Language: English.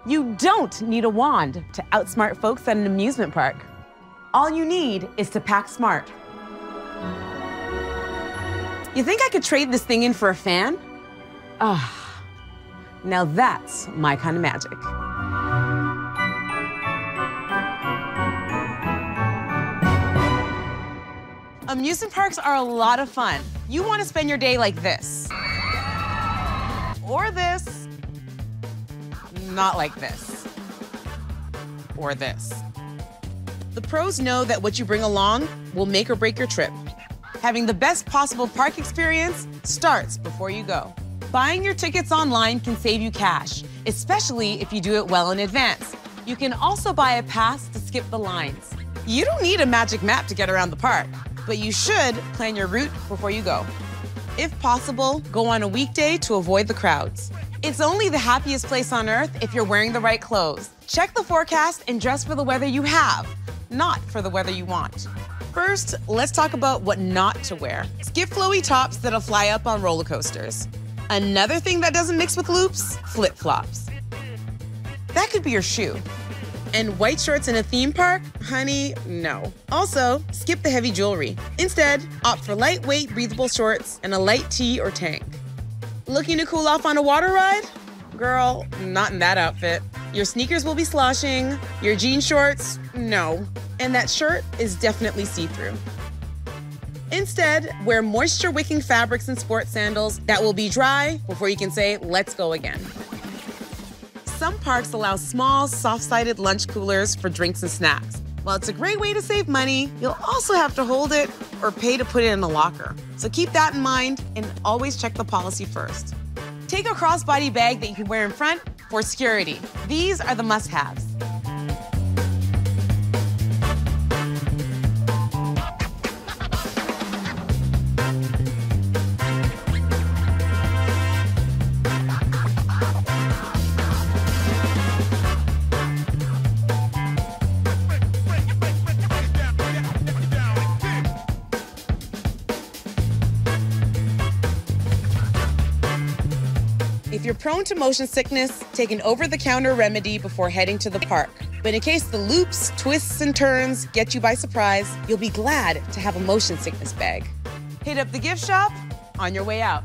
You don't need a wand to outsmart folks at an amusement park. All you need is to pack smart. You think I could trade this thing in for a fan? Now that's my kind of magic. Amusement parks are a lot of fun. You want to spend your day like this. Or this. Not like this. Or this. The pros know that what you bring along will make or break your trip. Having the best possible park experience starts before you go. Buying your tickets online can save you cash, especially if you do it well in advance. You can also buy a pass to skip the lines. You don't need a magic map to get around the park, but you should plan your route before you go. If possible, go on a weekday to avoid the crowds. It's only the happiest place on earth if you're wearing the right clothes. Check the forecast and dress for the weather you have, not for the weather you want. First, let's talk about what not to wear. Skip flowy tops that'll fly up on roller coasters. Another thing that doesn't mix with loops, flip-flops. That could be your shoe. And white shorts in a theme park? Honey, no. Also, skip the heavy jewelry. Instead, opt for lightweight, breathable shorts and a light tee or tank. Looking to cool off on a water ride? Girl, not in that outfit. Your sneakers will be sloshing, your jean shorts, no. And that shirt is definitely see-through. Instead, wear moisture-wicking fabrics and sports sandals that will be dry before you can say, let's go again. Some parks allow small, soft-sided lunch coolers for drinks and snacks. While it's a great way to save money, you'll also have to hold it or pay to put it in a locker. So keep that in mind and always check the policy first. Take a crossbody bag that you can wear in front for security. These are the must-haves. If you're prone to motion sickness, take an over-the-counter remedy before heading to the park. But in case the loops, twists, and turns get you by surprise, you'll be glad to have a motion sickness bag. Hit up the gift shop on your way out.